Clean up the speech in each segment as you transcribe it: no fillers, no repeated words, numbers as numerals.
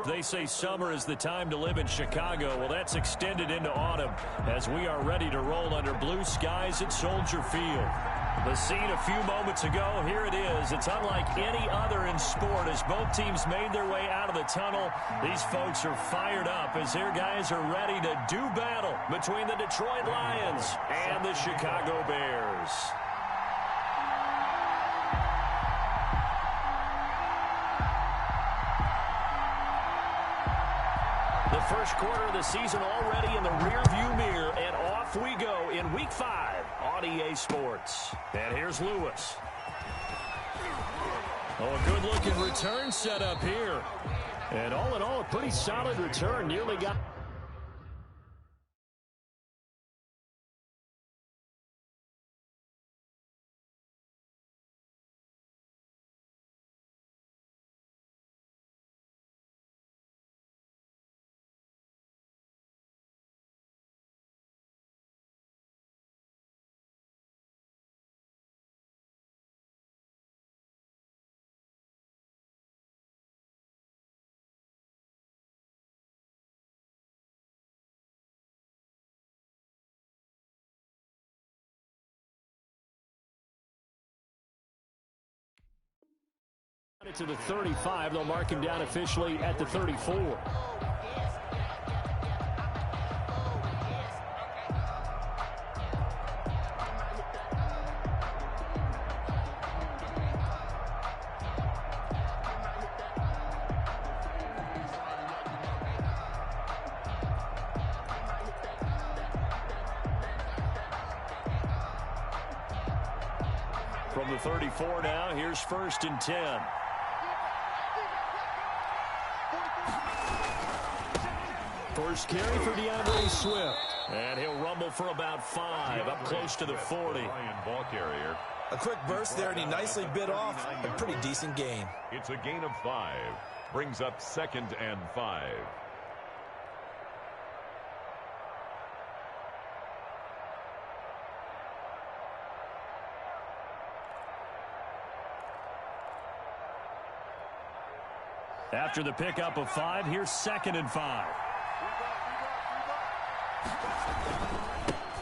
They say summer is the time to live in Chicago. Well, that's extended into autumn as we are ready to roll under blue skies at Soldier Field. The scene a few moments ago, here it is. It's unlike any other in sport as both teams made their way out of the tunnel. These folks are fired up as their guys are ready to do battle between the Detroit Lions and the Chicago Bears. The first quarter of the season already in the rearview mirror, and off we go in Week 5 on EA Sports. And here's Lewis. Oh, a good-looking return set up here. And all in all, a pretty solid return. Nearly got... to the 35. They'll mark him down officially at the 34. From the 34 now, here's 1st and 10. First carry for DeAndre Swift. And he'll rumble for about 5, up close to the 40. Ball carrier. A quick burst there, and he nicely bit off a pretty decent gain. It's a gain of 5. Brings up 2nd and 5. After the pickup of 5, here's 2nd and 5.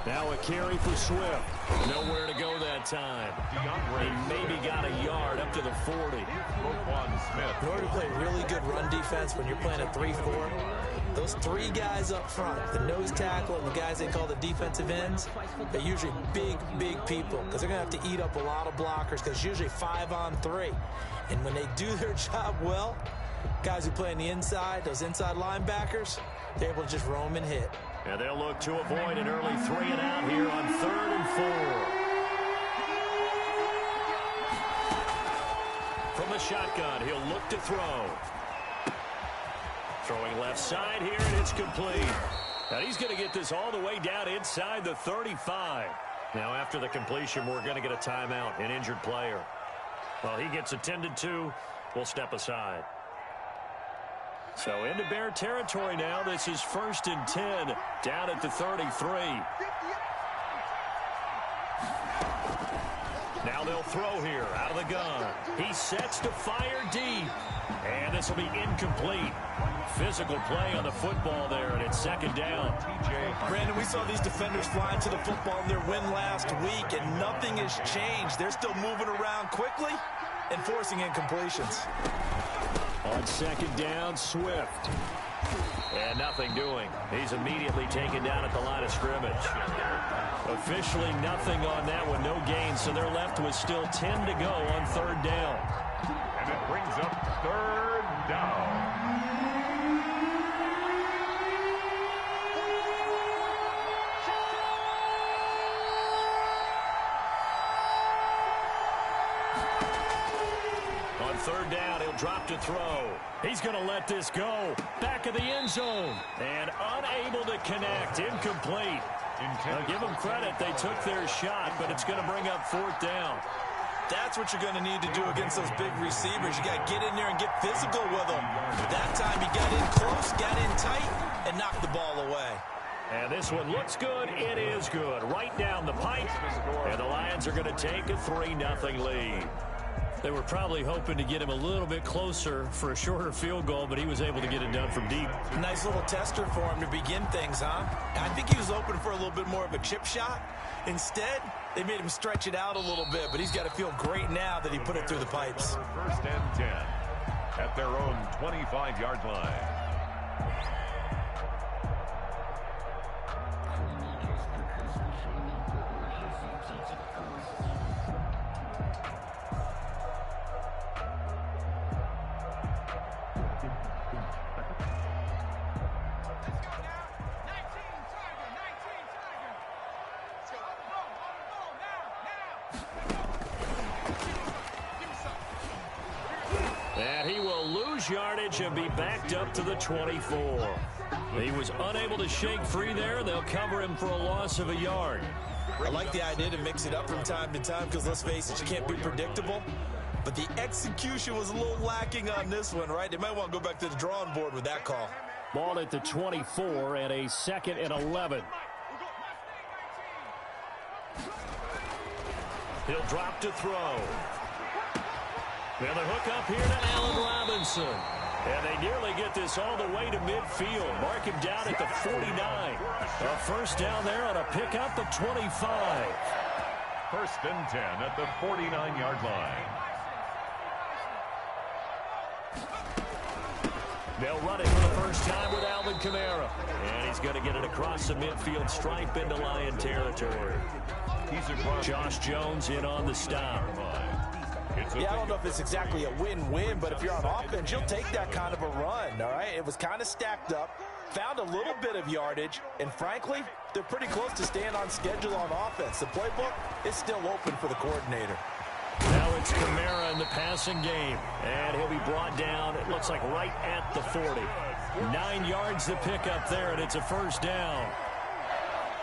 Now a carry for Swift. Nowhere to go that time. He maybe got a yard up to the 40. In order to play really good run defense when you're playing a 3-4, those 3 guys up front, the nose tackle and the guys they call the defensive ends, they're usually big people because they're going to have to eat up a lot of blockers because it's usually 5-on-3. And when they do their job well, guys who play on the inside, those inside linebackers, they're able to just roam and hit. And they'll look to avoid an early 3-and-out here on 3rd and 4. From the shotgun, he'll look to throw. Throwing left side here, and it's complete. Now he's going to get this all the way down inside the 35. Now after the completion, we're going to get a timeout, an injured player. Well, he gets attended to. We'll step aside. So into Bear territory now. This is 1st and 10 down at the 33. Now they'll throw here out of the gun. He sets to fire deep. And this will be incomplete. Physical play on the football there, and it's 2nd down. Brandon, we saw these defenders flying to the football in their win last week, and nothing has changed. They're still moving around quickly and forcing incompletions. On 2nd down, Swift. And nothing doing. He's immediately taken down at the line of scrimmage. Officially nothing on that one, no gain, so they're left with still 10 to go on 3rd down. And it brings up 3rd down. On 3rd down, he'll drop to throw. He's going to let this go. Back of the end zone. And unable to connect. Incomplete. Now, give them credit. They took their shot, but it's going to bring up 4th down. That's what you're going to need to do against those big receivers. You got to get in there and get physical with them. That time he got in close, got in tight, and knocked the ball away. And this one looks good. It is good. Right down the pipe. And the Lions are going to take a 3-0 lead. They were probably hoping to get him a little bit closer for a shorter field goal, but he was able to get it done from deep. Nice little tester for him to begin things, huh? I think he was hoping for a little bit more of a chip shot. Instead, they made him stretch it out a little bit, but he's got to feel great now that he put it through the pipes. First and 10 at their own 25-yard line. And he will lose yardage and be backed up to the 24. He was unable to shake free there. They'll cover him for a loss of a yard. I like the idea to mix it up from time to time because, let's face it, you can't be predictable. But the execution was a little lacking on this one, right? They might want to go back to the drawing board with that call. Ball at the 24 and a 2nd and 11. He'll drop to throw. And the hook up here to Allen Robinson. And they nearly get this all the way to midfield. Mark him down at the 49. A first down there on a pickup at 25. First and 10 at the 49-yard line. They'll run it for the first time with Alvin Kamara. And he's going to get it across the midfield stripe into Lion territory. Josh Jones in on the stop. Yeah, I don't know if it's exactly a win-win, but if you're on offense, you'll take that kind of a run, all right? It was kind of stacked up, found a little bit of yardage, and frankly, they're pretty close to staying on schedule on offense. The playbook is still open for the coordinator. Now it's Kamara in the passing game, and he'll be brought down, it looks like right at the 40. 9 yards to pick up there, and it's a first down.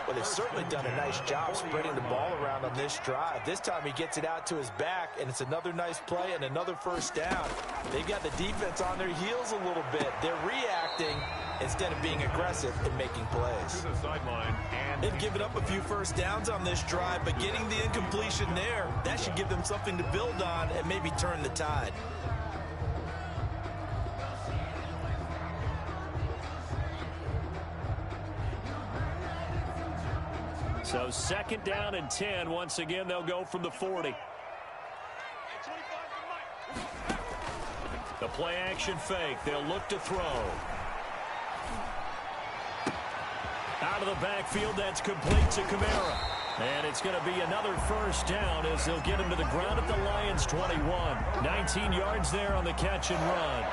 Well, they've certainly done a nice job spreading the ball around on this drive. This time he gets it out to his back, and it's another nice play and another first down. They've got the defense on their heels a little bit. They're reacting instead of being aggressive and making plays. To the sideline, and they've given up a few first downs on this drive, but getting the incompletion there, that should give them something to build on and maybe turn the tide. So 2nd down and 10. Once again, they'll go from the 40. The play action fake. They'll look to throw. Out of the backfield, that's complete to Kamara. And it's going to be another first down as they'll get him to the ground at the Lions' 21. 19 yards there on the catch and run.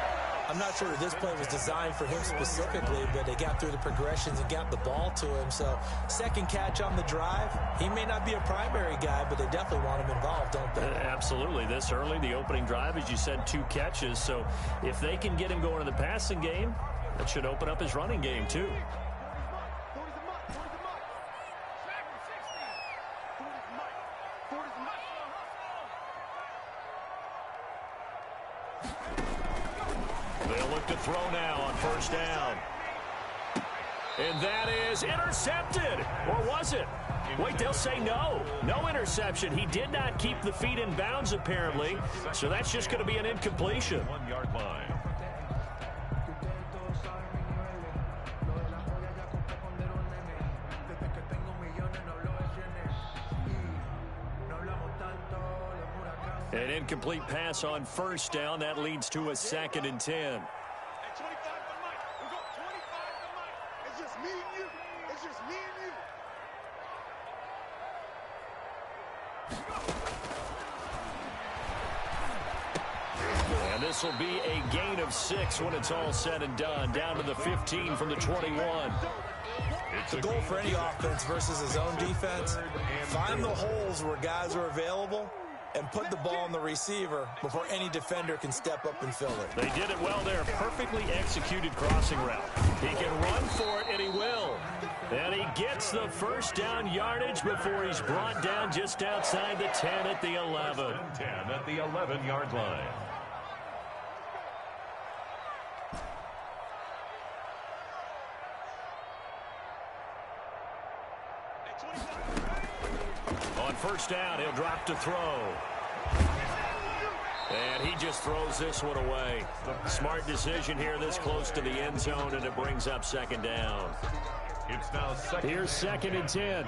I'm not sure that this play was designed for him specifically, but they got through the progressions and got the ball to him. So, second catch on the drive. He may not be a primary guy, but they definitely want him involved, don't they? Absolutely. This early, the opening drive, as you said, 2 catches. So, if they can get him going in the passing game, that should open up his running game, too. To throw now on first down. And that is intercepted. Or was it? Wait, they'll say no. No interception. He did not keep the feet in bounds, apparently. So that's just going to be an incompletion. 1-yard line. An incomplete pass on first down. That leads to a 2nd and 10. And this will be a gain of 6 when it's all said and done. Down to the 15 from the 21. The goal for any offense versus his own defense, find the holes where guys are available and put the ball on the receiver before any defender can step up and fill it. They did it well there. Perfectly executed crossing route. He can run for it, and he will. And he gets the first down yardage before he's brought down just outside the 10 at the 11. 10 at the 11-yard line. On first down, he'll drop to throw. And he just throws this one away. Smart decision here this close to the end zone, and it brings up second down. It's now second. Here's 2nd and 10.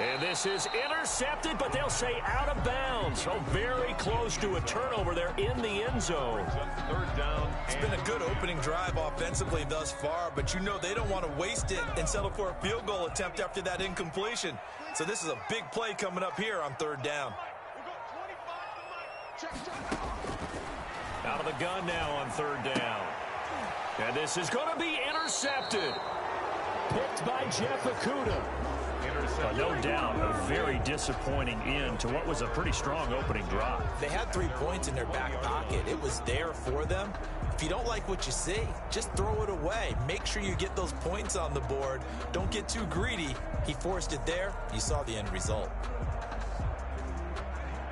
And this is intercepted, but they'll say out of bounds. So very close to a turnover there in the end zone. Third down. It's been a good opening drive offensively thus far, but you know they don't want to waste it and settle for a field goal attempt after that incompletion. So this is a big play coming up here on 3rd down. Out of the gun now on 3rd down. And this is going to be intercepted. Picked by Jeff Okudah. No doubt a very disappointing end to what was a pretty strong opening drive. They had 3 points in their back pocket. It was there for them. If you don't like what you see, just throw it away. Make sure you get those points on the board. Don't get too greedy. He forced it there. You saw the end result.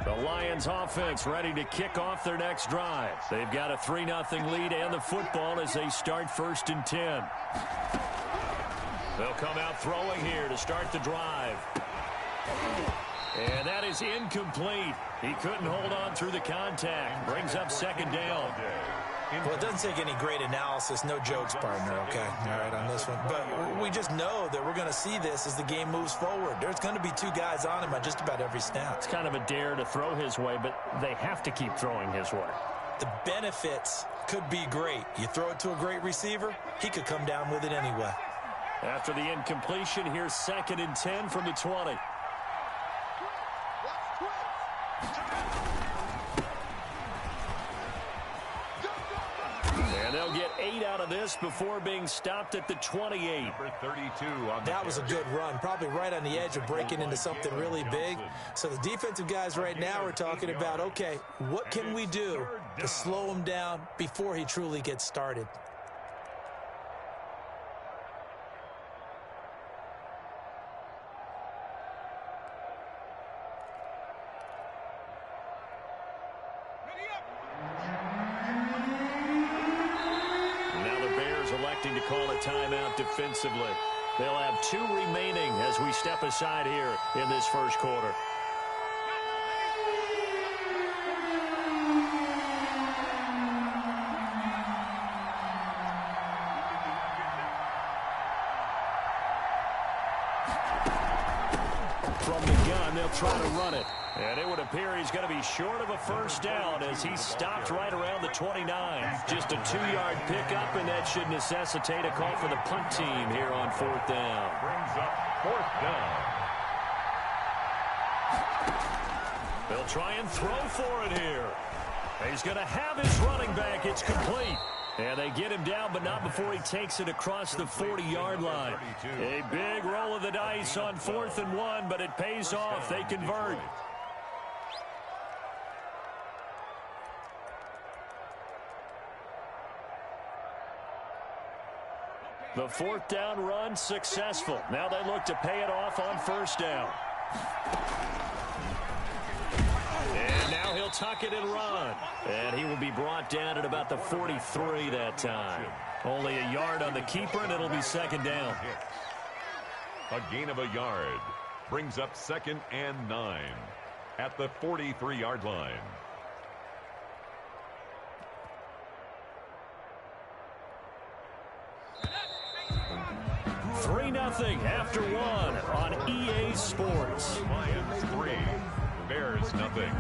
The Lions offense ready to kick off their next drive. They've got a 3-0 lead and the football as they start 1st and 10. They'll come out throwing here to start the drive. And that is incomplete. He couldn't hold on through the contact. Brings up 2nd down. Well, it doesn't take any great analysis. No jokes, partner, okay? All right, on this one. But we just know that we're going to see this as the game moves forward. There's going to be 2 guys on him at just about every snap. It's kind of a dare to throw his way, but they have to keep throwing his way. The benefits could be great. You throw it to a great receiver, he could come down with it anyway. After the incompletion, here's 2nd and 10 from the 20. And they'll get 8 out of this before being stopped at the 28. Number 32 on that was a good run, probably right on the edge of breaking into something really big. So the defensive guys right now are talking about, okay, what can we do to slow him down before he truly gets started? To call a timeout defensively. They'll have 2 remaining as we step aside here in this first quarter. From the gun, they'll try to run it. And it would appear he's going to be short of a 1st down as he's stopped right around the 29. Just a 2-yard pickup, and that should necessitate a call for the punt team here on 4th down. Brings up 4th down. They'll try and throw for it here. He's going to have his running back. It's complete. And they get him down, but not before he takes it across the 40-yard line. A big roll of the dice on 4th and 1, but it pays off. They convert. The 4th down run successful. Now they look to pay it off on 1st down. And now he'll tuck it and run. And he will be brought down at about the 43 that time. Only a yard on the keeper, and it'll be 2nd down. A gain of a yard. Brings up 2nd and 9 at the 43-yard line. 3-0 after 1 on EA Sports. Lions 3, Bears nothing.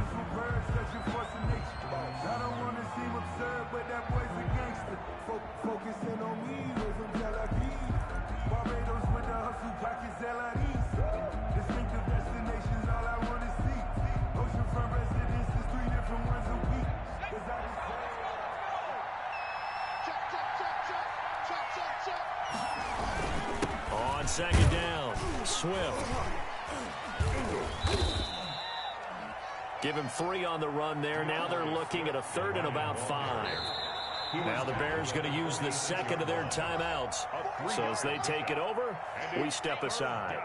On 2nd down, Swift. Give him 3 on the run there. Now they're looking at a 3rd and about 5. Now the Bears going to use the 2nd of their timeouts. So as they take it over, we step aside.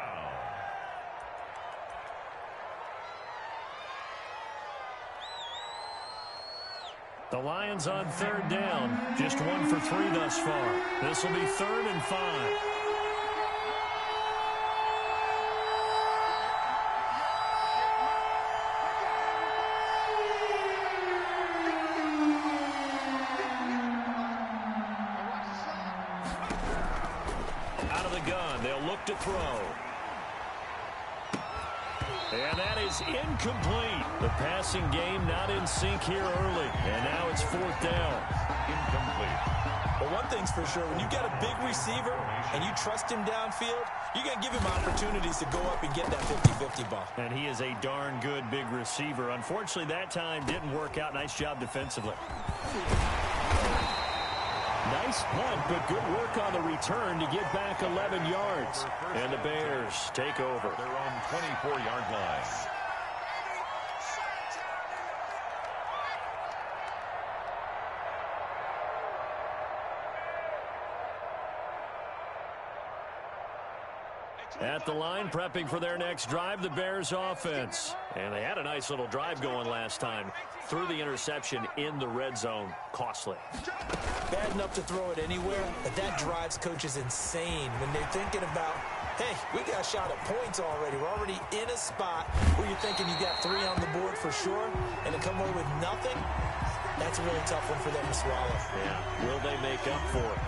The Lions on third down. Just 1 for 3 thus far. This will be 3rd and 5. Out of the gun, they'll look to throw. And that is incomplete. The passing game not in sync here early. And now it's 4th down. Incomplete. Well, one thing's for sure, when you've got a big receiver and you trust him downfield, you're going to give him opportunities to go up and get that 50-50 ball. And he is a darn good big receiver. Unfortunately, that time didn't work out. Nice job defensively. Nice punt, but good work on the return to get back 11 yards. And the Bears take over. Their own 24-yard line. At the line, prepping for their next drive, the Bears offense. And they had a nice little drive going last time. Threw the interception in the red zone. Costly. Bad enough to throw it anywhere, but that drives coaches insane when they're thinking about, hey, we got a shot at points already. We're already in a spot where you're thinking you got 3 on the board for sure, and to come away with nothing, that's a really tough one for them to swallow. Yeah, will they make up for it?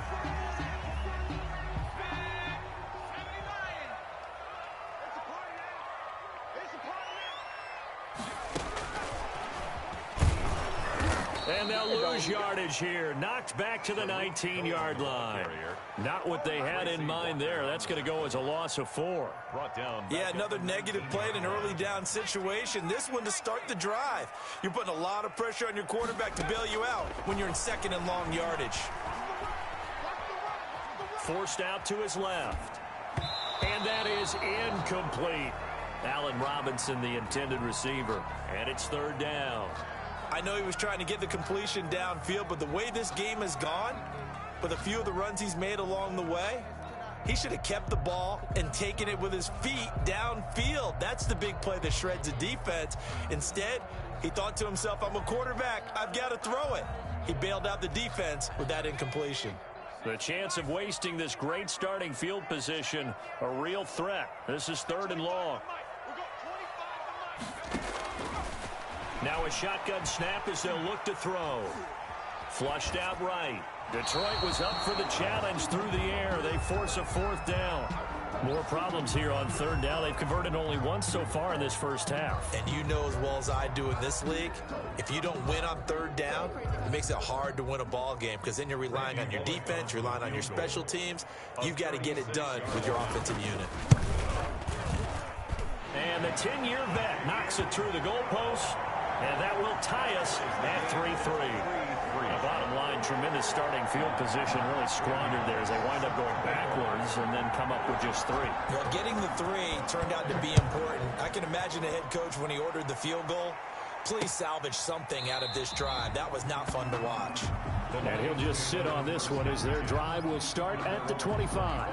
And they'll lose yardage here. Knocked back to the 19-yard line. Not what they had in mind there. That's going to go as a loss of 4. Brought down. Yeah, another negative play in an early down situation. This one to start the drive. You're putting a lot of pressure on your quarterback to bail you out when you're in 2nd and long yardage. Forced out to his left. And that is incomplete. Allen Robinson, the intended receiver. And it's 3rd down. I know he was trying to get the completion downfield, but the way this game has gone, with a few of the runs he's made along the way, he should have kept the ball and taken it with his feet downfield. That's the big play that shreds a defense. Instead, he thought to himself, I'm a quarterback. I've got to throw it. He bailed out the defense with that incompletion. The chance of wasting this great starting field position, a real threat. This is 3rd and long. Now a shotgun snap as they'll look to throw. Flushed out right. Detroit was up for the challenge through the air. They force a 4th down. More problems here on 3rd down. They've converted only once so far in this first half. And you know as well as I do in this league, if you don't win on 3rd down, it makes it hard to win a ball game because then you're relying on your defense, you're relying on your special teams. You've got to get it done with your offensive unit. And the 10-year vet knocks it through the goalpost. And that will tie us at 3-3. The bottom line, tremendous starting field position, really squandered there as they wind up going backwards and then come up with just 3. Well, getting the 3 turned out to be important. I can imagine the head coach when he ordered the field goal. Please salvage something out of this drive. That was not fun to watch. And he'll just sit on this one as their drive will start at the 25.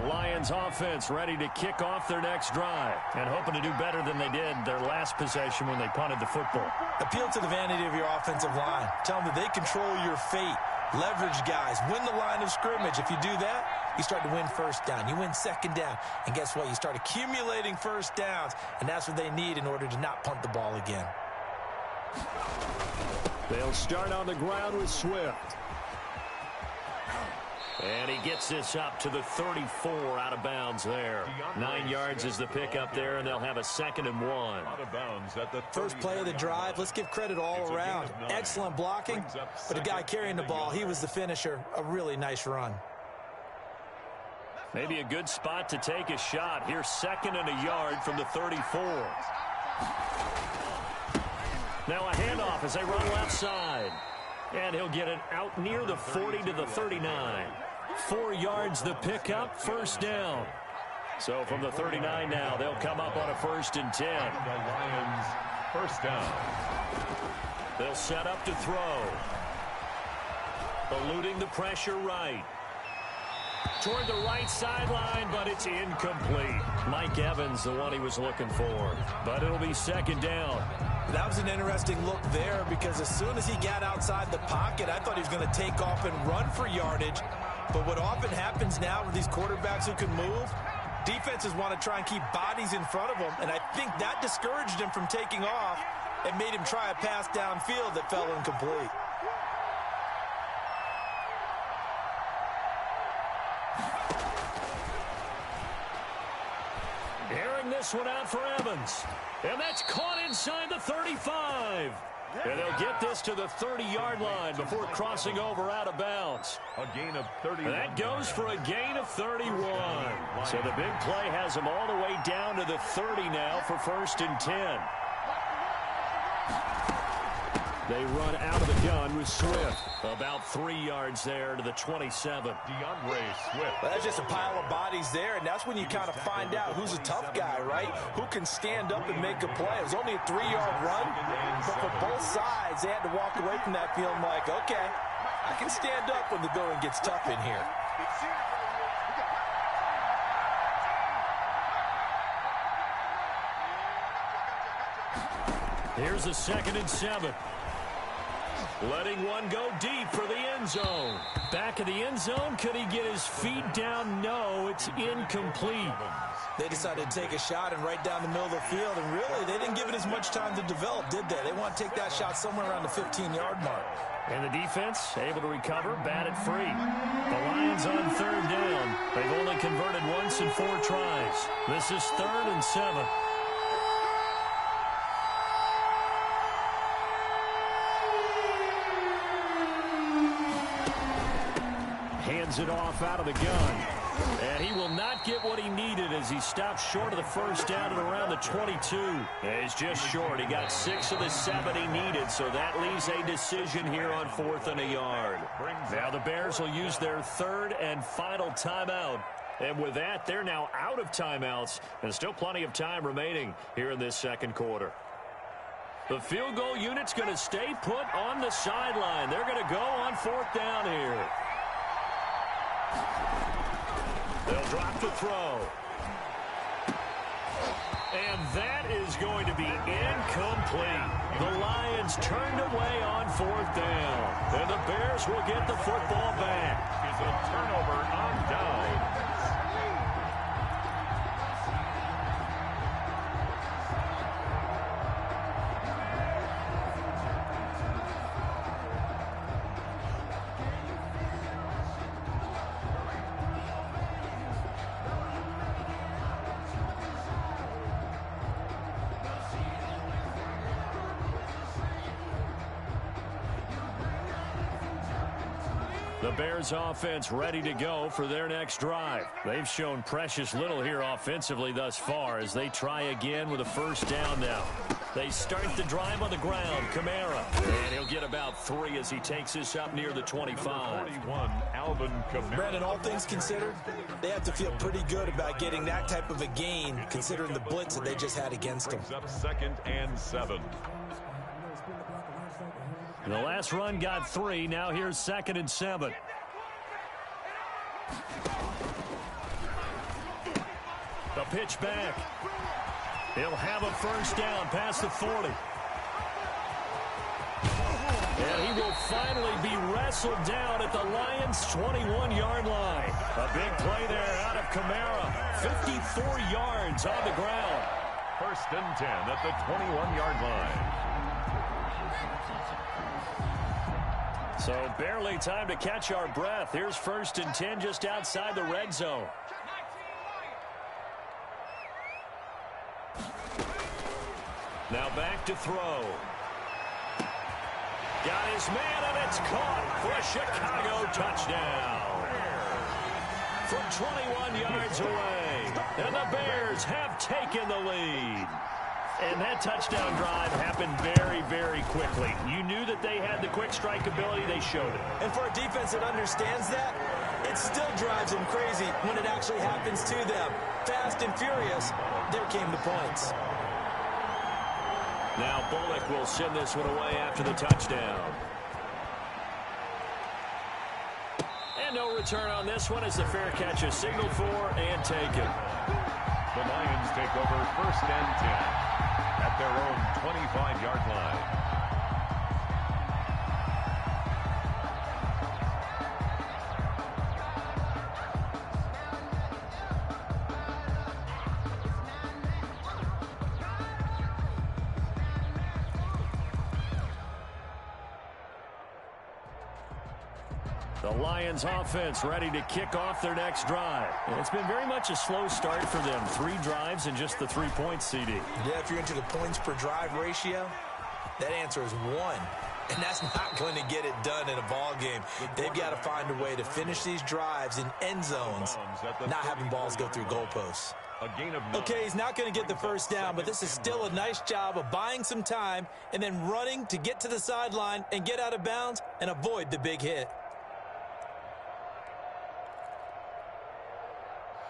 Lions offense ready to kick off their next drive and hoping to do better than they did their last possession when they punted the football. Appeal to the vanity of your offensive line. Tell them that they control your fate. Leverage guys. Win the line of scrimmage. If you do that, you start to win 1st down. You win 2nd down. And guess what? You start accumulating 1st downs. And that's what they need in order to not punt the ball again. They'll start on the ground with Swift. And he gets this up to the 34 out of bounds there. 9 yards is the pickup there, and they'll have a 2nd and 1. Out of bounds at the first play of the drive. Let's give credit all around. Excellent blocking, but the guy carrying the ball, he was the finisher. A really nice run. Maybe a good spot to take a shot. Here's 2nd and a yard from the 34. Now a handoff as they run left side. And he'll get it out near the 40 to the 39. 4 yards the pickup, 1st down. So from the 39 now, they'll come up on a 1st and 10. The Lions, 1st down. They'll set up to throw. Eluding the pressure right. Toward the right sideline, but it's incomplete. Mike Evans, the one he was looking for. But it'll be second down. That was an interesting look there because as soon as he got outside the pocket, I thought he was going to take off and run for yardage. But what often happens now with these quarterbacks who can move, defenses want to try and keep bodies in front of them, and I think that discouraged him from taking off and made him try a pass downfield that fell incomplete. Airing this one out for Evans. And that's caught inside the 35. And they'll get this to the 30-yard line before crossing over out of bounds. A gain of 30. And that goes for a gain of 31. So the big play has them all the way down to the 30 now for 1st and 10. They run out of the gun with Swift. About 3 yards there to the 27. DeAndre Swift. Well, that's just a pile of bodies there, and that's when you kind of find out who's a tough guy, right? Who can stand up and make a play. It was only a 3-yard run, but for both sides, they had to walk away from that feeling like, okay, I can stand up when the going gets tough in here. Here's a 2nd and 7. Letting one go deep for the end zone. Back of the end zone. Could he get his feet down? No, it's incomplete. They decided to take a shot and right down the middle of the field, and really, they didn't give it as much time to develop, did they? They want to take that shot somewhere around the 15-yard mark. And the defense able to recover, bat it free. The Lions on 3rd down. They've only converted once in 4 tries. This is 3rd and 7. Hands it off out of the gun. And he will not get what he needed as he stopped short of the 1st down at around the 22. And he's just short. He got 6 of the 7 he needed, so that leaves a decision here on 4th and a yard. Now the Bears will use their 3rd and final timeout. And with that, they're now out of timeouts, and still plenty of time remaining here in this 2nd quarter. The field goal unit's going to stay put on the sideline. They're going to go on 4th down here. They'll drop the throw. And that is going to be incomplete. The Lions turned away on 4th down. And the Bears will get the football back. Is a turnover on down. The Bears offense ready to go for their next drive. They've shown precious little here offensively thus far as they try again with a 1st down now. They start the drive on the ground. Kamara. And he'll get about 3 as he takes this up near the 25. 41, Alvin Kamara. Brandon, all things considered, they have to feel pretty good about getting that type of a gain considering the blitz that they just had against them. Up 2nd and 7. The last run got 3. Now here's 2nd and 7. The pitch back. He'll have a 1st down past the 40. And he will finally be wrestled down at the Lions' 21-yard line. A big play there out of Kamara. 54 yards on the ground. 1st and 10 at the 21-yard line. So barely time to catch our breath. Here's 1st and 10 just outside the red zone. Now back to throw. Got his man, and it's caught for a Chicago touchdown. From 21 yards away. And the Bears have taken the lead. And that touchdown drive happened very, very quickly. You knew that they had the quick strike ability. They showed it. And for a defense that understands that, it still drives them crazy when it actually happens to them. Fast and furious, there came the points. Now, Now Bullock will send this one away after the touchdown. And no return on this one as the fair catch is signaled for and taken. The Lions take over 1st and 10 at their own 25-yard line. The Lions offense ready to kick off their next drive. It's been very much a slow start for them. 3 drives and just the 3 points, CD. Yeah, if you're into the points per drive ratio, that answer is 1. And that's not going to get it done in a ball game. They've got to find a way to finish these drives in end zones, not having balls go through goalposts. Okay, he's not going to get the first down, but this is still a nice job of buying some time and then running to get to the sideline and get out of bounds and avoid the big hit.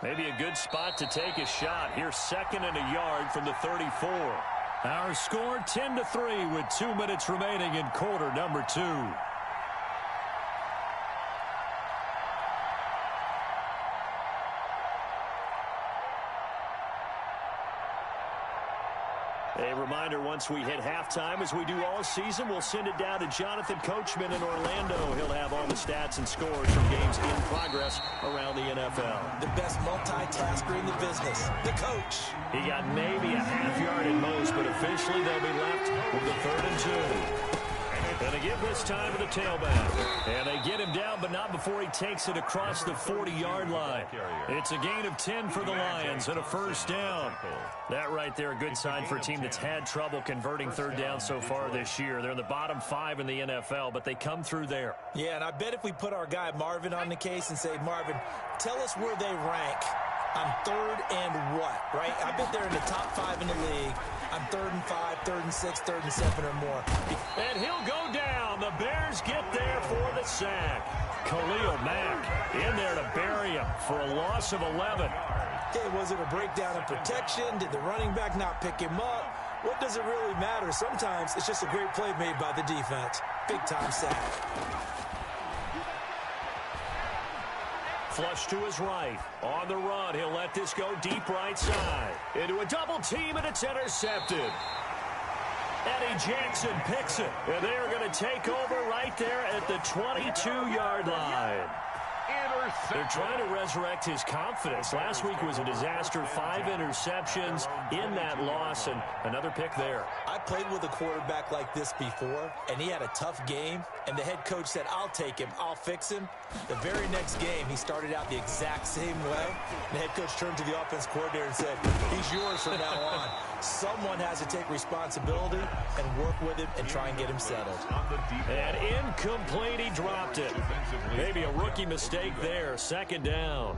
Maybe a good spot to take a shot. Here's 2nd and a yard from the 34. Our score 10-3 with 2 minutes remaining in quarter number 2. A reminder, once we hit halftime, as we do all season, we'll send it down to Jonathan Coachman in Orlando. He'll have all the stats and scores from games in progress around the NFL. The best multitasker in the business, the coach. He got maybe a half yard at most, but officially they'll be left with the 3rd and 2. And they give this time to the tailback. And they get him down, but not before he takes it across the 40-yard line. It's a gain of 10 for the Lions and a first down. That right there, a good sign for a team that's had trouble converting 3rd down so far this year. They're in the bottom 5 in the NFL, but they come through there. Yeah, and I bet if we put our guy Marvin on the case and say, Marvin, tell us where they rank on 3rd and what, right? I bet they're in the top 5 in the league. I'm 3rd and 5, 3rd and 6, 3rd and 7 or more. And he'll go down. The Bears get there for the sack. Khalil Mack in there to bury him for a loss of 11. Hey, was it a breakdown in protection? Did the running back not pick him up? What does it really matter? Sometimes it's just a great play made by the defense. Big-time sack. Flush to his right. On the run, he'll let this go deep right side. Into a double team, and it's intercepted. Eddie Jackson picks it. And they are going to take over right there at the 22-yard line. They're trying to resurrect his confidence. Last week was a disaster. 5 interceptions in that loss, and another pick there. I played with a quarterback like this before, and he had a tough game, and the head coach said, I'll take him, I'll fix him. The very next game, he started out the exact same way. The head coach turned to the offense coordinator and said, he's yours from now on. Someone has to take responsibility and work with him and try and get him settled. And incomplete, he dropped it. Maybe a rookie mistake there. 2nd down.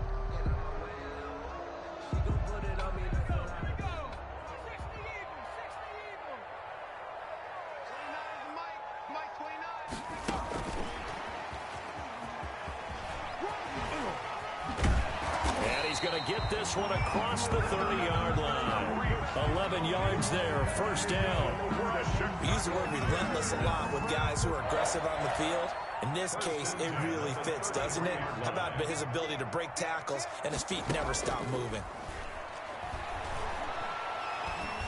And he's going to get this one across the 30-yard line. 11 yards there, first down. We use the word relentless a lot with guys who are aggressive on the field. In this case, it really fits, doesn't it? How about his ability to break tackles and his feet never stop moving?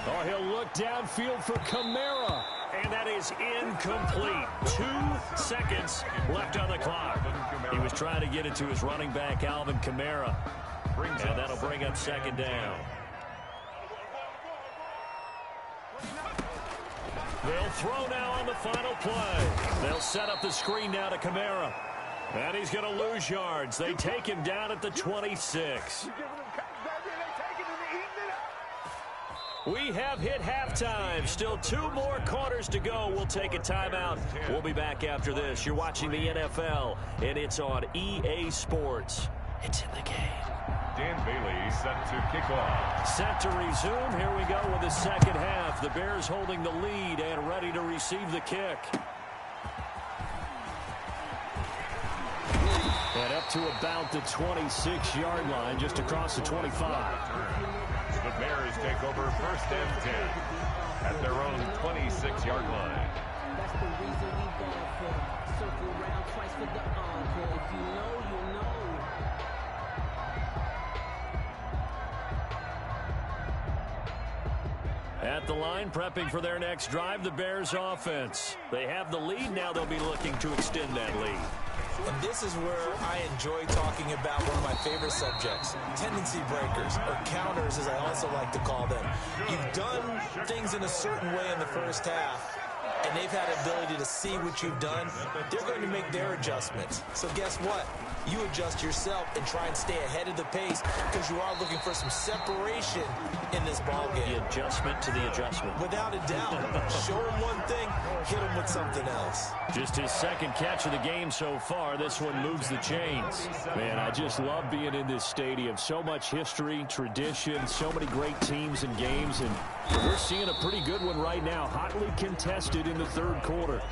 Oh, he'll look downfield for Kamara. And that is incomplete. 2 seconds left on the clock. He was trying to get it to his running back, Alvin Kamara. And that'll bring up 2nd down. They'll throw now on the final play. They'll set up the screen now to Kamara. And he's going to lose yards. They take him down at the 26. We have hit halftime. Still 2 more quarters to go. We'll take a timeout. We'll be back after this. You're watching the NFL, and it's on EA Sports. It's in the game. Dan Bailey set to kick off. Set to resume. Here we go with the second half. The Bears holding the lead and ready to receive the kick. And up to about the 26-yard line, just across the 25. The Bears take over 1st and 10 at their own 26-yard line. That's the reason we ball for. Circle around twice for the encore. If you know, you know. At the line, prepping for their next drive, the Bears offense. They have the lead. Now they'll be looking to extend that lead. And this is where I enjoy talking about one of my favorite subjects, tendency breakers, or counters as I also like to call them. You've done things in a certain way in the first half, and they've had the ability to see what you've done. They're going to make their adjustments. So guess what? You adjust yourself and try and stay ahead of the pace because you are looking for some separation in this ball game. The adjustment to the adjustment. Without a doubt. Show him one thing, hit him with something else. Just his second catch of the game so far. This one moves the chains. Man, I just love being in this stadium. So much history, tradition, so many great teams and games, and we're seeing a pretty good one right now. Hotly contested in the third quarter.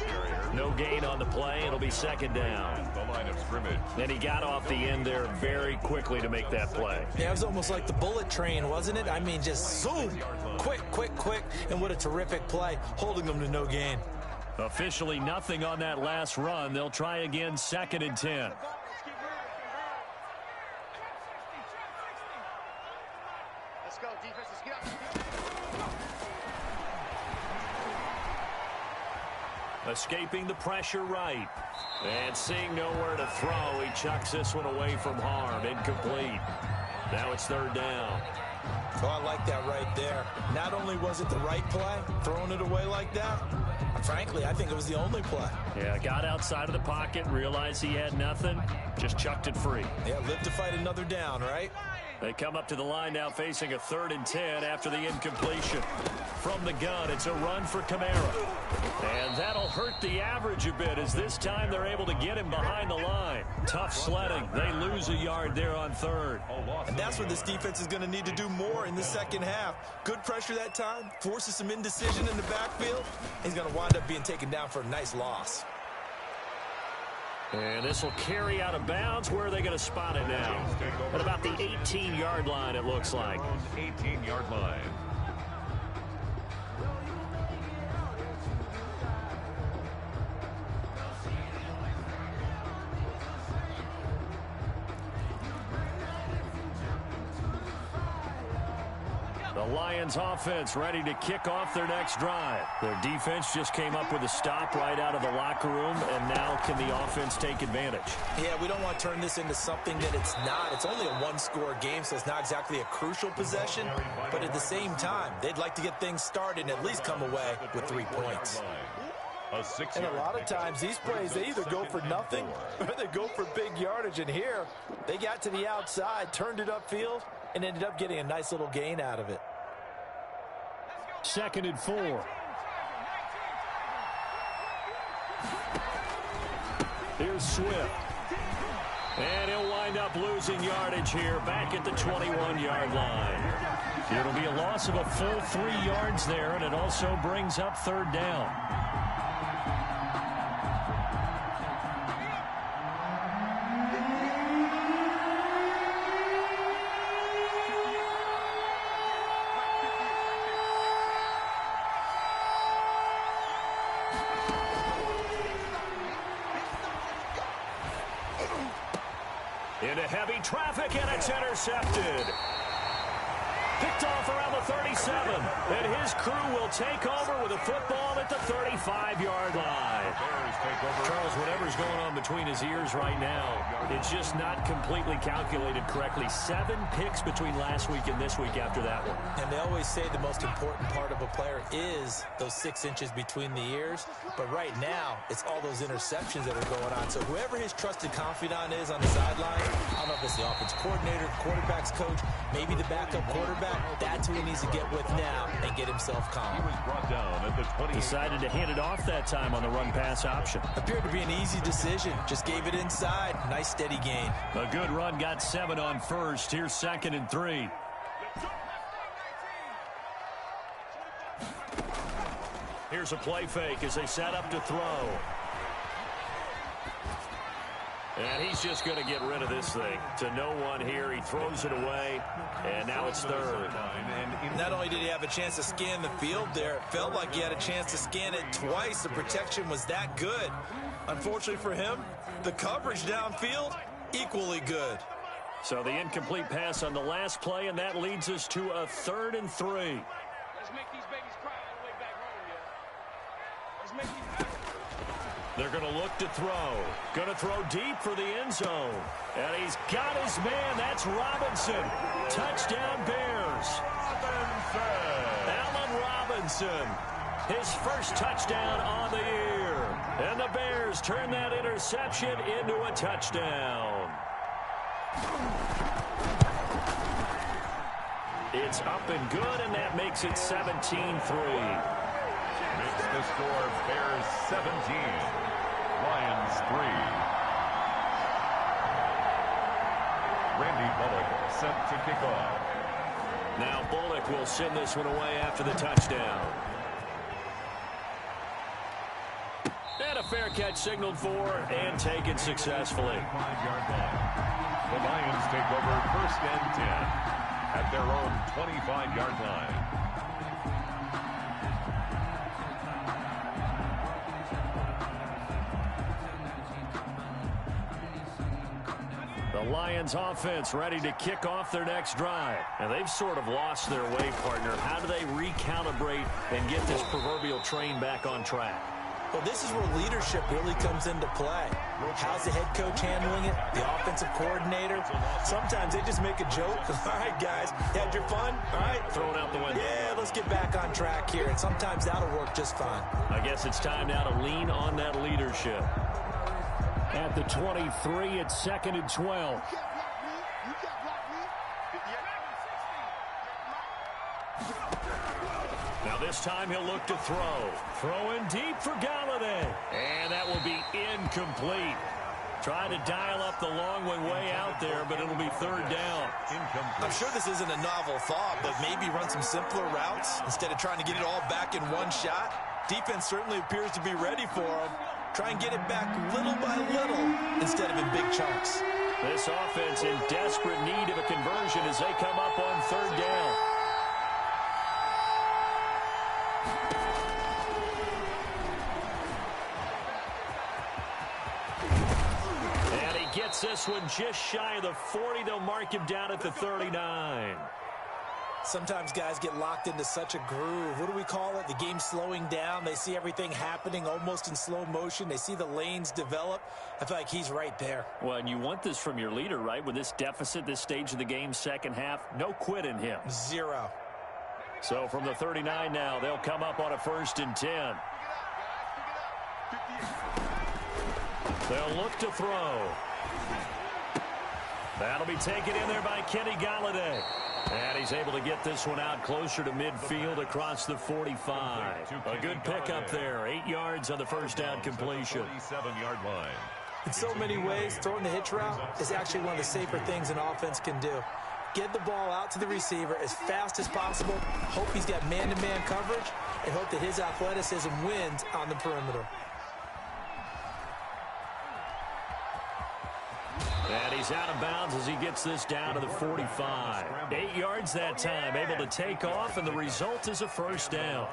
No gain on the play. It'll be second down. The line of scrimmage. And he got off the end there very quickly to make that play. Yeah, it was almost like the bullet train, wasn't it? I mean, just zoom, quick, and what a terrific play, holding them to no gain. Officially nothing on that last run. They'll try again, 2nd and 10. Let's go, defense, let's get up. Escaping the pressure right. And seeing nowhere to throw, he chucks this one away from harm. Incomplete. Now it's 3rd down. Oh, I like that right there. Not only was it the right play, throwing it away like that, frankly, I think it was the only play. Yeah, got outside of the pocket, realized he had nothing, just chucked it free. Yeah, live to fight another down, right? They come up to the line now facing a 3rd and 10 after the incompletion. From the gun, it's a run for Kamara. And that'll hurt the average a bit as this time they're able to get him behind the line. Tough sledding. They lose a yard there on 3rd. And that's what this defense is going to need to do more in the second half. Good pressure that time, forces some indecision in the backfield. He's going to wind up being taken down for a nice loss. And this will carry out of bounds. Where are they going to spot it now? At about the 18-yard line, it looks like. 18-yard line. The Lions offense ready to kick off their next drive. Their defense just came up with a stop right out of the locker room, and now can the offense take advantage? Yeah, we don't want to turn this into something that it's not. It's only a one-score game, so it's not exactly a crucial possession. But at the same time, they'd like to get things started and at least come away with 3 points. And a lot of times these plays, they either go for nothing or they go for big yardage. And here, they got to the outside, turned it upfield, and ended up getting a nice little gain out of it. 2nd and 4. Here's Swift. And he'll wind up losing yardage here back at the 21-yard line. It'll be a loss of a full 3 yards there, and it also brings up 3rd down. Into heavy traffic, and it's intercepted. Picked off around the 37, and his crew will take over with a football at the 35-yard line. Charles, whatever's going on between his ears right now, it's just not completely calculated correctly. 7 picks between last week and this week after that one. And they always say the most important part of a player is those 6 inches between the ears. But right now, it's all those interceptions that are going on. So whoever his trusted confidant is on the sideline, I don't know if it's the offense coordinator, quarterback's coach, maybe the backup quarterback, that's who he needs to get with now and get himself calm. He was brought down at the 20. Decided to hand it off that time on the run-pass option. Appeared to be an easy decision. Just gave it inside. Nice steady gain. A good run, got 7 on first. Here's 2nd and 3. Here's a play fake as they set up to throw. And he's just going to get rid of this thing. To no one here. He throws it away, and now it's third. Not only did he have a chance to scan the field there, it felt like he had a chance to scan it twice. The protection was that good. Unfortunately for him, the coverage downfield, equally good. So the incomplete pass on the last play, and that leads us to a 3rd and 3. Let's make these babies cry all the way back home, yeah. Let's make these... They're going to look to throw. Going to throw deep for the end zone. And he's got his man. That's Robinson. Touchdown, Bears. Allen Robinson. His first touchdown on the year. And the Bears turn that interception into a touchdown. It's up and good, and that makes it 17-3. Makes the score Bears 17, Lions 3. Randy Bullock set to kick off. Now Bullock will send this one away after the touchdown. And a fair catch signaled for and taken successfully. 5-yard line. The Lions take over 1st and 10 at their own 25-yard line. The Lions offense ready to kick off their next drive. And they've sort of lost their way, partner. How do they recalibrate and get this proverbial train back on track? Well, this is where leadership really comes into play. How's the head coach handling it? The offensive coordinator? Sometimes they just make a joke. All right, guys, you had your fun? All right. Throw it out the window. Yeah, let's get back on track here. And sometimes that'll work just fine. I guess it's time now to lean on that leadership. At the 23, it's 2nd and 12. Now this time he'll look to throw. Throwing deep for Galladay. And that will be incomplete. Trying to dial up the long way out there, but it'll be 3rd down. I'm sure this isn't a novel thought, but maybe run some simpler routes instead of trying to get it all back in one shot. Defense certainly appears to be ready for him. Try and get it back little by little instead of in big chunks. This offense in desperate need of a conversion as they come up on 3rd down. And he gets this one just shy of the 40. They'll mark him down at the 39. Sometimes guys get locked into such a groove. What do we call it? The game's slowing down. They see everything happening almost in slow motion. They see the lanes develop. I feel like he's right there. Well, and you want this from your leader, right? With this deficit, this stage of the game, second half, no quit in him. Zero. So from the 39 now, they'll come up on a 1st and 10. They'll look to throw. That'll be taken in there by Kenny Galladay. And he's able to get this one out closer to midfield across the 45. A good pickup there. 8 yards on the first down completion. 47-yard line. In so many ways, throwing the hitch route is actually one of the safer things an offense can do. Get the ball out to the receiver as fast as possible, hope he's got man-to-man coverage, and hope that his athleticism wins on the perimeter. And he's out of bounds as he gets this down to the 45. 8 yards that time, able to take off, and the result is a 1st down.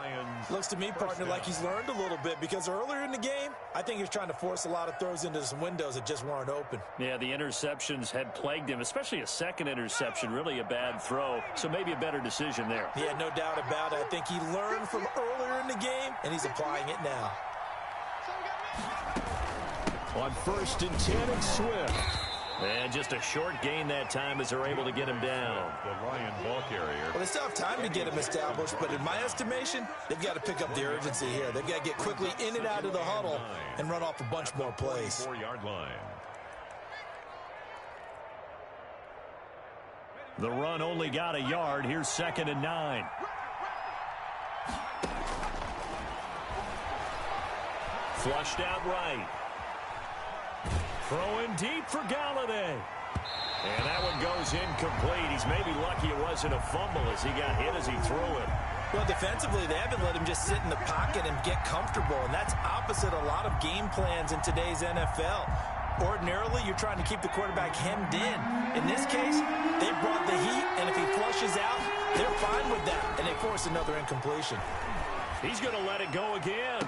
Looks to me, partner, like he's learned a little bit, because earlier in the game, I think he was trying to force a lot of throws into some windows that just weren't open. Yeah, the interceptions had plagued him, especially a second interception, really a bad throw, so maybe a better decision there. Yeah, no doubt about it. I think he learned from earlier in the game, and he's applying it now. On 1st and 10, it's Swift. And just a short gain that time as they're able to get him down. The Lion ball carrier. Well, they still have time to get him established, but in my estimation, they've got to pick up the urgency here. They've got to get quickly in and out of the huddle and run off a bunch more plays. 4-yard line. The run only got a yard. Here's 2nd and 9. Flushed out right. Throwing deep for Galladay. And that one goes incomplete. He's maybe lucky it wasn't a fumble as he got hit as he threw it. Well, defensively, they haven't let him just sit in the pocket and get comfortable, and that's opposite a lot of game plans in today's NFL. Ordinarily, you're trying to keep the quarterback hemmed in. In this case, they brought the heat, and if he flushes out, they're fine with that, and they force another incompletion. He's going to let it go again.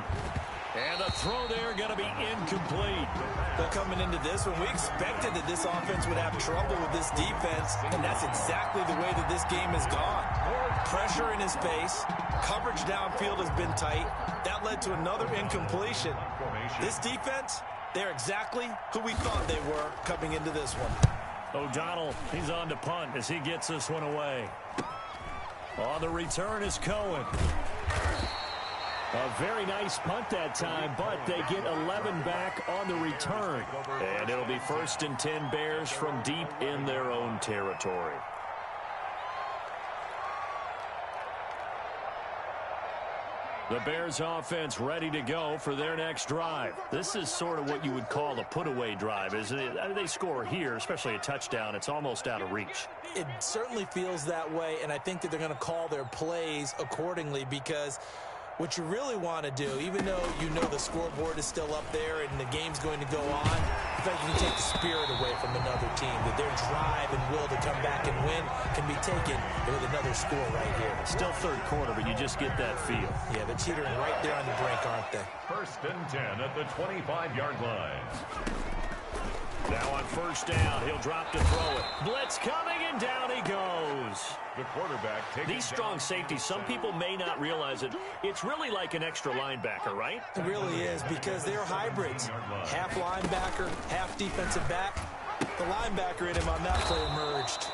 And the throw there going to be incomplete. But coming into this one, we expected that this offense would have trouble with this defense, and that's exactly the way that this game has gone. Pressure in his face. Coverage downfield has been tight. That led to another incompletion. This defense, they're exactly who we thought they were coming into this one. O'Donnell, he's on to punt as he gets this one away. On the return is Cohen. A very nice punt that time, but they get 11 back on the return. And it'll be 1st and 10 Bears from deep in their own territory. The Bears offense ready to go for their next drive. This is sort of what you would call a put-away drive, isn't it? They score here, especially a touchdown. It's almost out of reach. It certainly feels that way, and I think that they're going to call their plays accordingly, because what you really want to do, even though you know the scoreboard is still up there and the game's going to go on, in fact, you can take the spirit away from another team, that their drive and will to come back and win can be taken with another score right here. Still third quarter, but you just get that feel. Yeah, they're teetering right there on the brink, aren't they? 1st and 10 at the 25-yard line. Now on 1st down, he'll drop to throw it. Blitz coming, and down he goes. The quarterback takes These strong safeties, some people may not realize it. It's really like an extra linebacker, right? It really is, because they're hybrids. Half linebacker, half defensive back. The linebacker in him on that play emerged.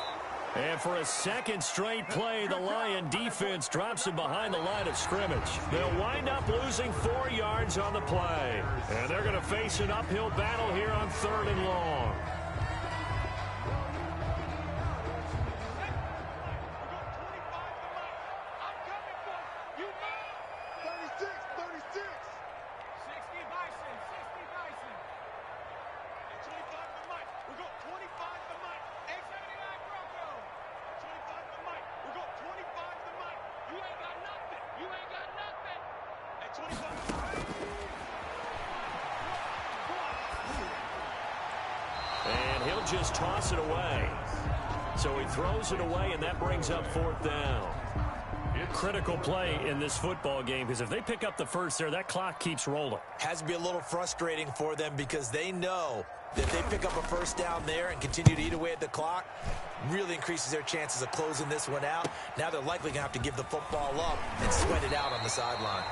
And for a second straight play, the Lion defense drops him behind the line of scrimmage. They'll wind up losing 4 yards on the play. And they're going to face an uphill battle here on 3rd and long. And he'll just toss it away. So he throws it away, and that brings up 4th down. Critical play in this football game, because if they pick up the first there, that clock keeps rolling. Has to be a little frustrating for them, because they know that if they pick up a 1st down there and continue to eat away at the clock, really increases their chances of closing this one out. Now they're likely going to have to give the football up and sweat it out on the sideline.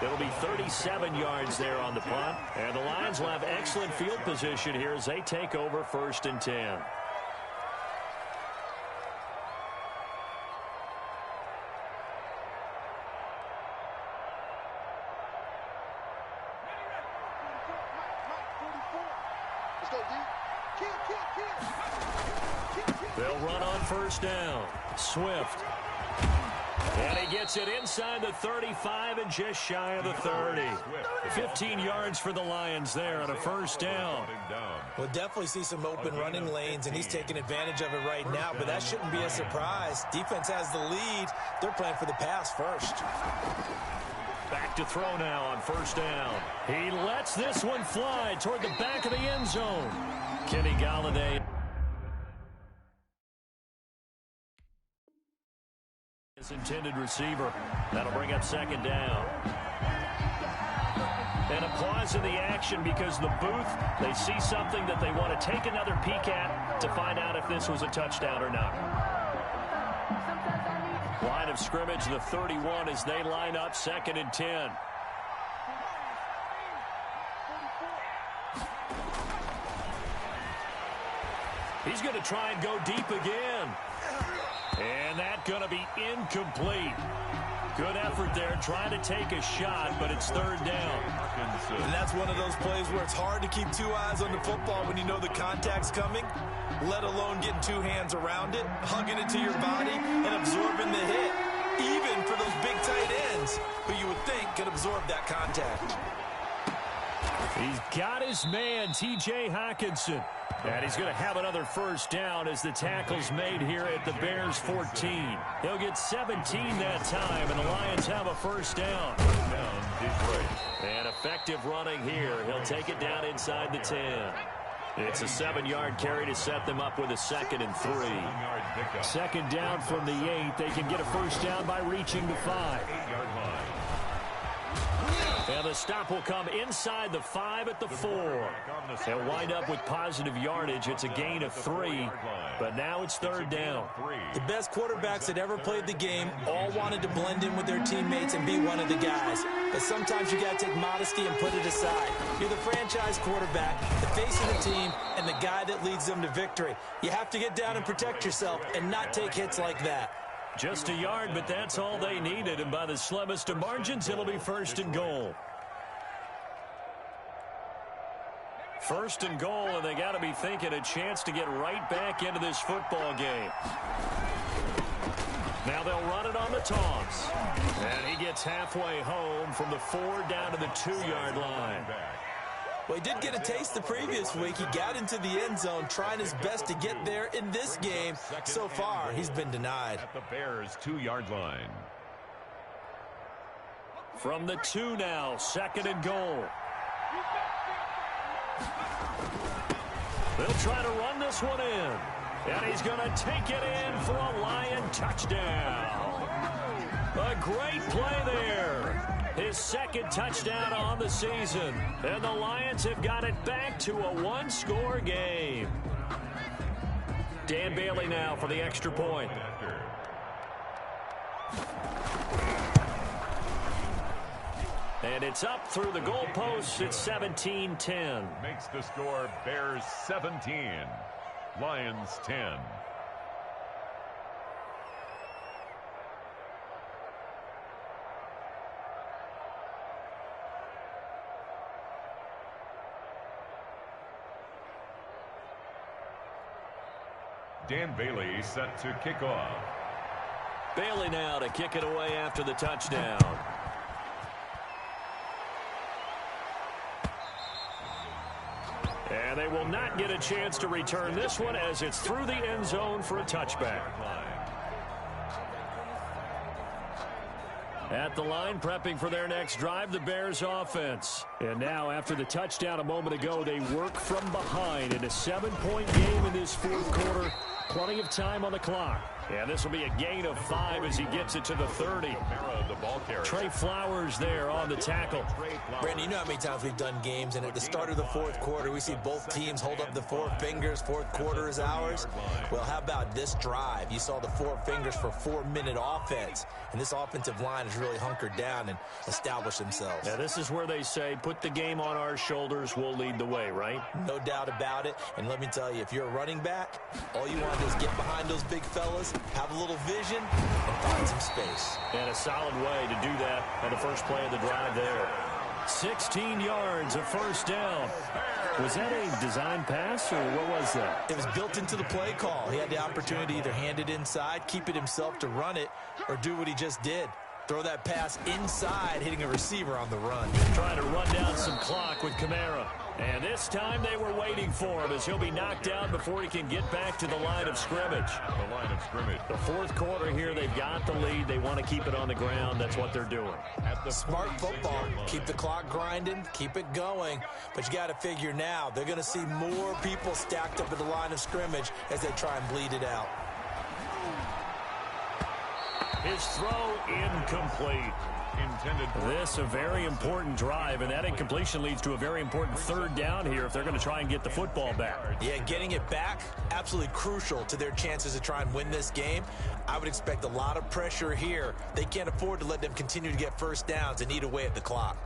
It'll be 37 yards there on the punt. And the Lions will have excellent field position here as they take over 1st and 10. They'll run on 1st down. Swift. And he gets it inside the 35 and just shy of the 30. 15 yards for the Lions there on a 1st down. We'll definitely see some open running lanes, and he's taking advantage of it right now, but that shouldn't be a surprise. Defense has the lead. They're playing for the pass first. Back to throw now on 1st down. He lets this one fly toward the back of the end zone. Kenny Golladay. His intended receiver. That'll bring up 2nd down. And a pause in the action because the booth, they see something that they want to take another peek at to find out if this was a touchdown or not. Line of scrimmage, the 31 as they line up 2nd and 10. He's going to try and go deep again. And that's going to be incomplete. Good effort there, trying to take a shot, but it's 3rd down. And that's one of those plays where it's hard to keep 2 eyes on the football when you know the contact's coming, let alone getting 2 hands around it, hugging it to your body, and absorbing the hit, even for those big tight ends who you would think could absorb that contact. He's got his man, T.J. Hockenson. And he's going to have another 1st down as the tackle's made here at the Bears 14. He'll get 17 that time, and the Lions have a 1st down. And effective running here. He'll take it down inside the 10. It's a 7-yard carry to set them up with a 2nd and 3. 2nd down from the 8. They can get a first down by reaching the 5. And the stop will come inside the 5 at the 4. They'll wind up with positive yardage. It's a gain of 3, but now it's 3rd down. The best quarterbacks that ever played the game all wanted to blend in with their teammates and be one of the guys. But sometimes you got to take modesty and put it aside. You're the franchise quarterback, the face of the team, and the guy that leads them to victory. You have to get down and protect yourself and not take hits like that. Just a yard, but that's all they needed, and by the slimmest of margins, it'll be 1st and goal. 1st and goal, and they got to be thinking a chance to get right back into this football game. Now they'll run it on the toss. And he gets halfway home from the 4 down to the 2-yard line. Well, he did get a taste the previous week. He got into the end zone trying his best to get there in this game. So far, he's been denied. At the Bears' 2-yard line. From the 2 now, 2nd and goal. They'll try to run this one in. And he's going to take it in for a Lion touchdown. A great play there. His 2nd touchdown on the season. And the Lions have got it back to a 1-score game. Dan Bailey now for the extra point. And it's up through the goalposts. It's 17-10. Makes the score Bears 17, Lions 10. Dan Bailey set to kick off. Bailey now to kick it away after the touchdown. And they will not get a chance to return this one as it's through the end zone for a touchback. At the line, prepping for their next drive, the Bears offense. And now, after the touchdown a moment ago, they work from behind in a 7-point game in this 4th quarter. Plenty of time on the clock. And this will be a gain of 5 as he gets it to the 30. Trey Flowers there on the tackle. Brandon, you know how many times we've done games, and at the start of the 4th quarter, we see both teams hold up the 4 fingers. 4th quarter is ours. Well, how about this drive? You saw the 4 fingers for 4-minute offense, and this offensive line has really hunkered down and established themselves. Now, this is where they say, put the game on our shoulders, we'll lead the way, right? No doubt about it. And let me tell you, if you're a running back, all you want to do is get behind those big fellas, have a little vision, and find some space. And a solid way to do that on the first play of the drive there. 16 yards, a first down. Was that a design pass, or what was that? It was built into the play call. He had the opportunity to either hand it inside, keep it himself to run it, or do what he just did. Throw that pass inside, hitting a receiver on the run. Trying to run down some clock with Kamara. And this time they were waiting for him as he'll be knocked down before he can get back to the line of scrimmage. The line of scrimmage. The 4th quarter here, they've got the lead. They want to keep it on the ground. That's what they're doing. Smart football. Keep the clock grinding, keep it going. But you got to figure now, they're going to see more people stacked up at the line of scrimmage as they try and bleed it out. His throw incomplete. This a very important drive, and that incompletion leads to a very important 3rd down here if they're going to try and get the football back. Yeah, getting it back, absolutely crucial to their chances to try and win this game. I would expect a lot of pressure here. They can't afford to let them continue to get first downs and eat away at the clock.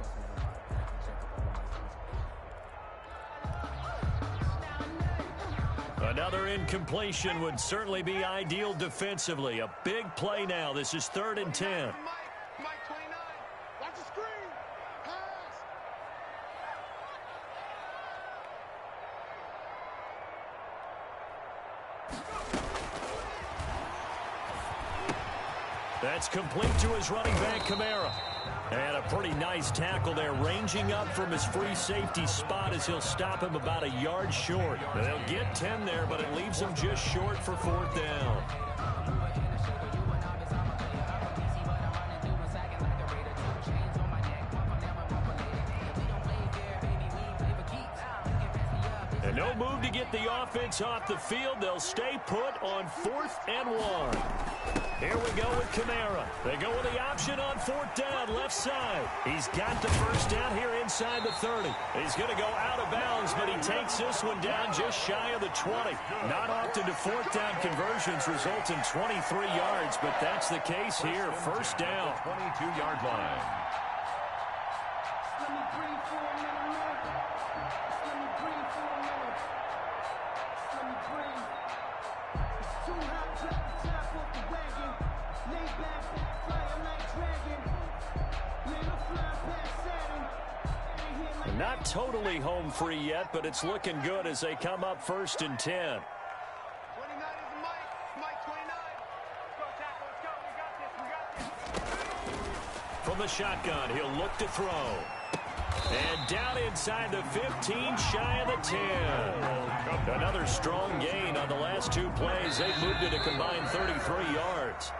Another incompletion would certainly be ideal defensively. A big play now. This is 3rd and 10. That's complete to his running back, Kamara. And a pretty nice tackle there, ranging up from his free safety spot as he'll stop him about a yard short. They'll get 10 there, but it leaves them just short for 4th down. And No move to get the offense off the field. They'll stay put on 4th and 1. Here we go with Kamara. They go with the option on 4th down, left side. He's got the first down here inside the 30. He's going to go out of bounds, but he takes this one down just shy of the 20. Not often do 4th down conversions result in 23 yards, but that's the case here. First down. 22-yard line. Let me breathe for a minute, man. Let me breathe for a minute. Let me breathe. It's too hot, drop the top off the wagon. Lay back, fire like dragon. Man, I'm flying past Saturn. Ain't here like Not totally home free yet, but it's looking good as they come up 1st and 10. 29 is Mike. Mike 29. Let's go, tackle. Let's go. We got this. We got this. From the shotgun, he'll look to throw. And down inside the 15, shy of the 10. Another strong gain on the last 2 plays. They've moved it a combined 33 yards.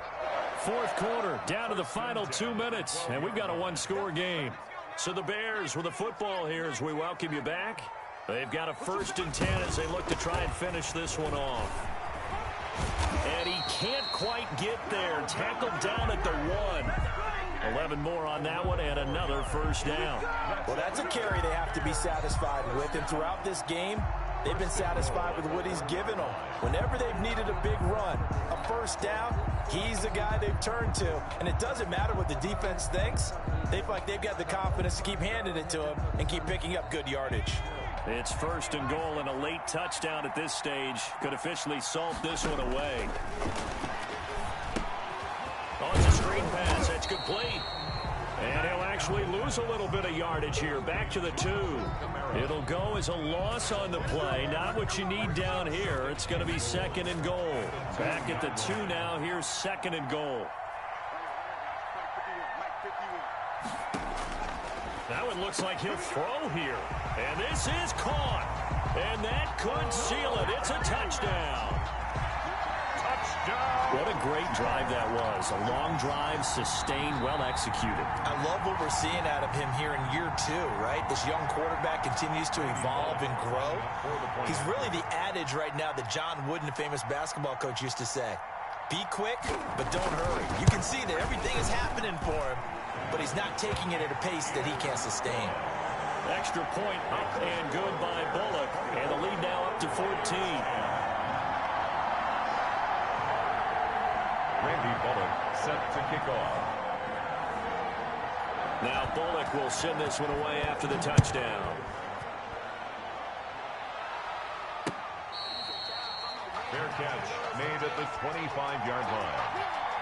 4th quarter, down to the final 2 minutes, and we've got a 1-score game. So the Bears with the football here as we welcome you back. They've got a 1st and 10 as they look to try and finish this one off. And he can't quite get there. Tackled down at the 1. 11 more on that one and another first down. Well, that's a carry they have to be satisfied with. And throughout this game, they've been satisfied with what he's given them. Whenever they've needed a big run, a first down, he's the guy they've turned to. And it doesn't matter what the defense thinks. They feel like they've got the confidence to keep handing it to him and keep picking up good yardage. It's 1st and goal, and a late touchdown at this stage could officially salt this one away. Oh, it's a screen pass. That's complete. And he'll actually lose a little bit of yardage here. Back to the 2. It'll go as a loss on the play. Not what you need down here. It's going to be 2nd and goal. Back at the 2 now. Here's 2nd and goal. That one looks like he'll throw here. And this is caught. And that could seal it. It's a touchdown. What a great drive that was. A long drive, sustained, well executed. I love what we're seeing out of him here in year 2, right? This young quarterback continues to evolve and grow. He's really the adage right now that John Wooden, the famous basketball coach, used to say. Be quick, but don't hurry. You can see that everything is happening for him, but he's not taking it at a pace that he can't sustain. Extra point up and good by Bullock. And the lead now up to 14. Randy Bullock set to kick off. Now Bullock will send this one away after the touchdown. Fair catch made at the 25-yard line.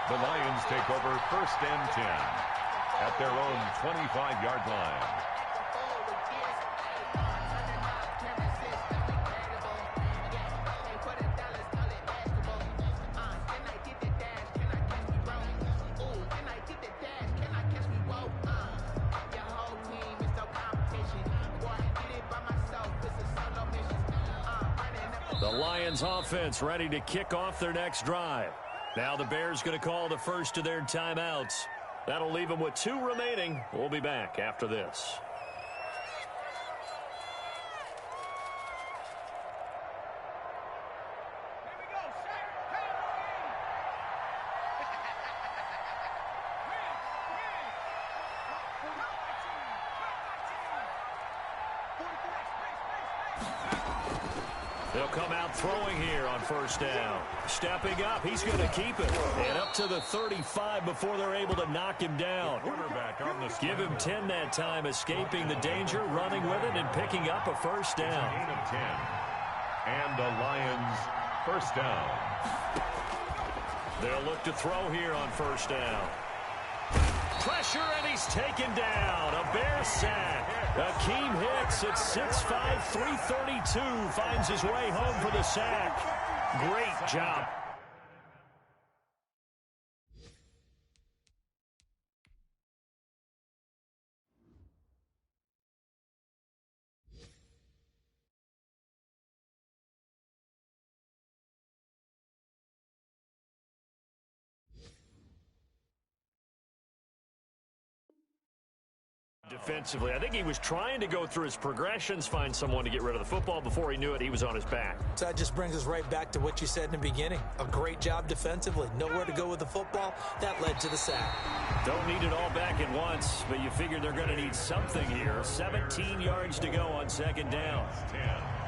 The Lions take over 1st and 10 at their own 25-yard line. The Lions offense ready to kick off their next drive. Now the Bears going to call the first of their timeouts. That'll leave them with 2 remaining. We'll be back after this. They'll come out throwing here on first down. Stepping up, he's going to keep it. And up to the 35 before they're able to knock him down. Give him 10 that time, escaping the danger, running with it, and picking up a first down. Gain of 10. And the Lions first down. They'll look to throw here on first down. Pressure, and he's taken down. A Bear sack. Akeem Hicks at 6'5", 332 finds his way home for the sack. Great job. defensively. I think he was trying to go through his progressions, find someone to get rid of the football. Before he knew it, he was on his back. So that just brings us right back to what you said in the beginning. A great job defensively. Nowhere to go with the football. That led to the sack. Don't need it all back at once, but you figure they're going to need something here. 17 yards to go on second down. 10.